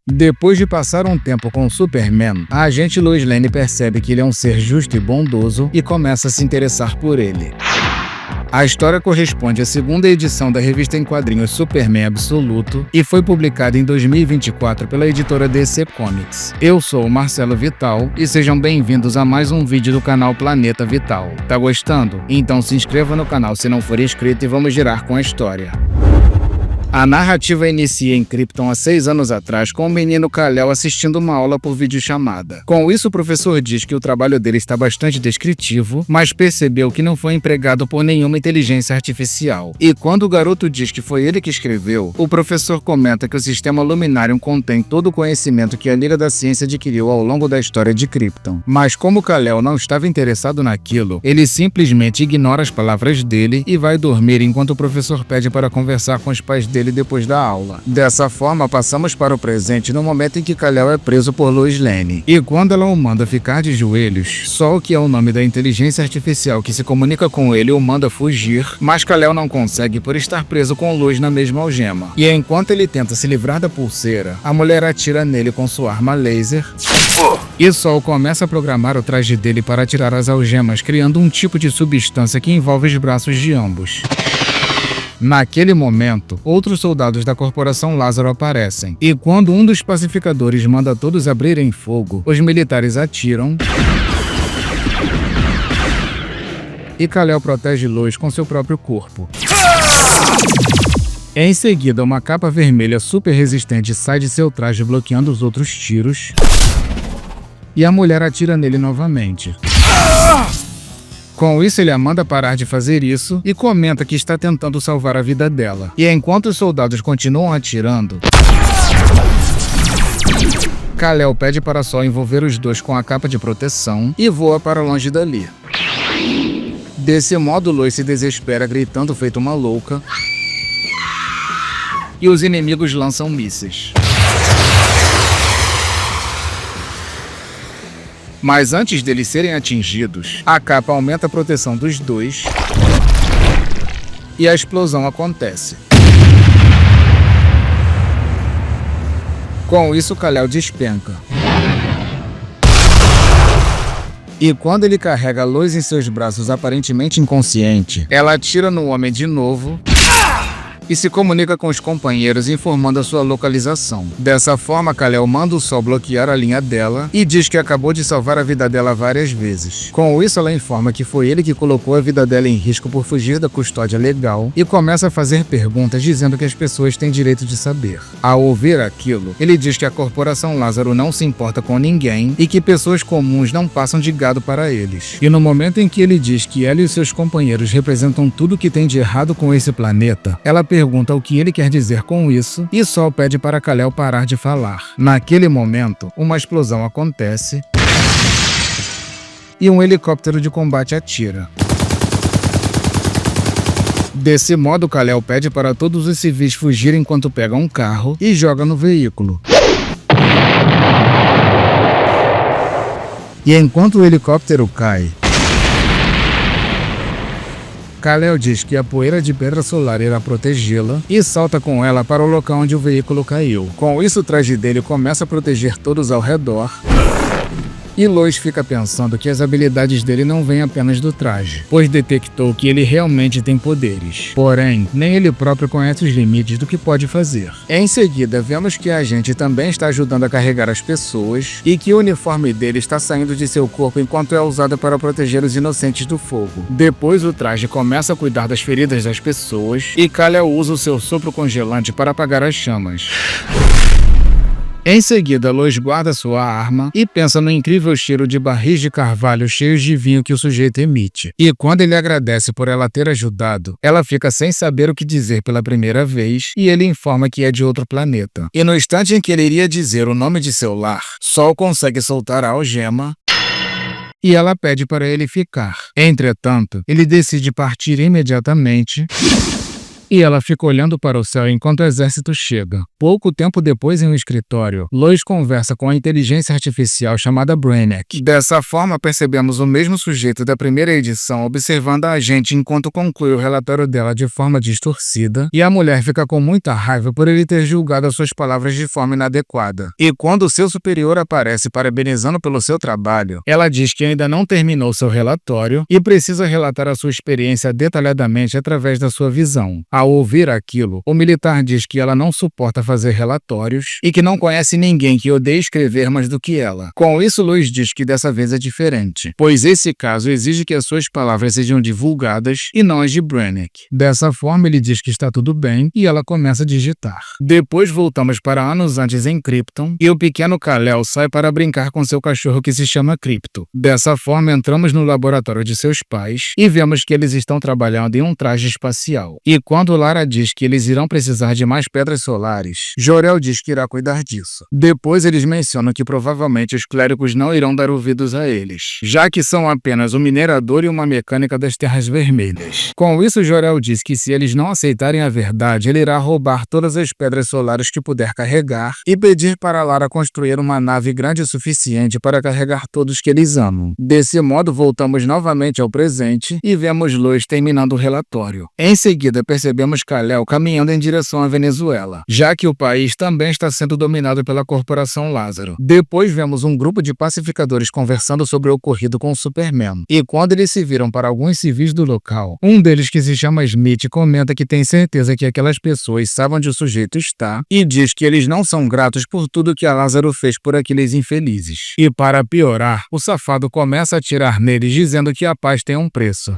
Depois de passar um tempo com o Superman, a agente Lois Lane percebe que ele é um ser justo e bondoso e começa a se interessar por ele. A história corresponde à segunda edição da revista em quadrinhos Superman Absoluto e foi publicada em 2024 pela editora DC Comics. Eu sou o Marcelo Vital e sejam bem-vindos a mais um vídeo do canal Planeta Vital. Tá gostando? Então se inscreva no canal se não for inscrito e vamos girar com a história. A narrativa inicia em Krypton há 6 anos atrás com o menino Kal-El assistindo uma aula por videochamada. Com isso, o professor diz que o trabalho dele está bastante descritivo, mas percebeu que não foi empregado por nenhuma inteligência artificial. E quando o garoto diz que foi ele que escreveu, o professor comenta que o sistema Luminarium contém todo o conhecimento que a Liga da Ciência adquiriu ao longo da história de Krypton. Mas como Kal-El não estava interessado naquilo, ele simplesmente ignora as palavras dele e vai dormir enquanto o professor pede para conversar com os pais dele depois da aula. Dessa forma, passamos para o presente no momento em que Kal-El é preso por Lois Lane. E quando ela o manda ficar de joelhos, Sol, que é o nome da inteligência artificial que se comunica com ele, o manda fugir, mas Kal-El não consegue por estar preso com Lois na mesma algema. E enquanto ele tenta se livrar da pulseira, a mulher atira nele com sua arma laser e Sol começa a programar o traje dele para tirar as algemas, criando um tipo de substância que envolve os braços de ambos. Naquele momento, outros soldados da Corporação Lázaro aparecem, e quando um dos pacificadores manda todos abrirem fogo, os militares atiram e Kal-El protege Lois com seu próprio corpo. Em seguida, uma capa vermelha super resistente sai de seu traje bloqueando os outros tiros, e a mulher atira nele novamente. Com isso, ele a manda parar de fazer isso e comenta que está tentando salvar a vida dela. E enquanto os soldados continuam atirando, Kal-El pede para Sol envolver os dois com a capa de proteção e voa para longe dali. Desse modo, Lois se desespera gritando feito uma louca e os inimigos lançam mísseis. Mas antes deles serem atingidos, a capa aumenta a proteção dos dois e a explosão acontece. Com isso, Kal-El despenca. E quando ele carrega Lois em seus braços aparentemente inconsciente, ela atira no homem de novo e se comunica com os companheiros informando a sua localização. Dessa forma, Kal-El manda o Sol bloquear a linha dela e diz que acabou de salvar a vida dela várias vezes. Com isso, ela informa que foi ele que colocou a vida dela em risco por fugir da custódia legal e começa a fazer perguntas dizendo que as pessoas têm direito de saber. Ao ouvir aquilo, ele diz que a Corporação Lázaro não se importa com ninguém e que pessoas comuns não passam de gado para eles. E no momento em que ele diz que ela e os seus companheiros representam tudo que tem de errado com esse planeta, ela pergunta o que ele quer dizer com isso e Sol pede para Kal-El parar de falar. Naquele momento, uma explosão acontece e um helicóptero de combate atira. Desse modo, Kal-El pede para todos os civis fugirem enquanto pega um carro e joga no veículo. E enquanto o helicóptero cai, Kal-El diz que a poeira de pedra solar irá protegê-la e salta com ela para o local onde o veículo caiu. Com isso, o traje dele começa a proteger todos ao redor e Lois fica pensando que as habilidades dele não vêm apenas do traje, pois detectou que ele realmente tem poderes. Porém, nem ele próprio conhece os limites do que pode fazer. Em seguida, vemos que a agente também está ajudando a carregar as pessoas e que o uniforme dele está saindo de seu corpo enquanto é usado para proteger os inocentes do fogo. Depois, o traje começa a cuidar das feridas das pessoas e Kal-El usa o seu sopro congelante para apagar as chamas. Em seguida, Lois guarda sua arma e pensa no incrível cheiro de barris de carvalho cheios de vinho que o sujeito emite. E quando ele agradece por ela ter ajudado, ela fica sem saber o que dizer pela primeira vez e ele informa que é de outro planeta. E no instante em que ele iria dizer o nome de seu lar, Sol consegue soltar a algema e ela pede para ele ficar. Entretanto, ele decide partir imediatamente e ela fica olhando para o céu enquanto o exército chega. Pouco tempo depois, em um escritório, Lois conversa com a inteligência artificial chamada Brainiac. Dessa forma, percebemos o mesmo sujeito da primeira edição observando a gente enquanto conclui o relatório dela de forma distorcida, e a mulher fica com muita raiva por ele ter julgado as suas palavras de forma inadequada. E quando seu superior aparece parabenizando pelo seu trabalho, ela diz que ainda não terminou seu relatório e precisa relatar a sua experiência detalhadamente através da sua visão. Ao ouvir aquilo, o militar diz que ela não suporta fazer relatórios e que não conhece ninguém que odeie escrever mais do que ela. Com isso, Lois diz que dessa vez é diferente, pois esse caso exige que as suas palavras sejam divulgadas e não as de Brainiac. Dessa forma, ele diz que está tudo bem e ela começa a digitar. Depois voltamos para anos antes em Krypton e o pequeno Kal-El sai para brincar com seu cachorro que se chama Crypto. Dessa forma, entramos no laboratório de seus pais e vemos que eles estão trabalhando em um traje espacial. E quando Lara diz que eles irão precisar de mais pedras solares, Jor-El diz que irá cuidar disso. Depois eles mencionam que provavelmente os clérigos não irão dar ouvidos a eles, já que são apenas um minerador e uma mecânica das Terras Vermelhas. Com isso, Jor-El diz que se eles não aceitarem a verdade, ele irá roubar todas as pedras solares que puder carregar e pedir para Lara construir uma nave grande o suficiente para carregar todos que eles amam. Desse modo, voltamos novamente ao presente e vemos Lois terminando o relatório. Em seguida, percebemos Kal-El caminhando em direção à Venezuela, já que o país também está sendo dominado pela Corporação Lázaro. Depois vemos um grupo de pacificadores conversando sobre o ocorrido com o Superman, e quando eles se viram para alguns civis do local, um deles, que se chama Smith, comenta que tem certeza que aquelas pessoas sabem onde o sujeito está e diz que eles não são gratos por tudo que a Lázaro fez por aqueles infelizes. E para piorar, o safado começa a atirar neles dizendo que a paz tem um preço.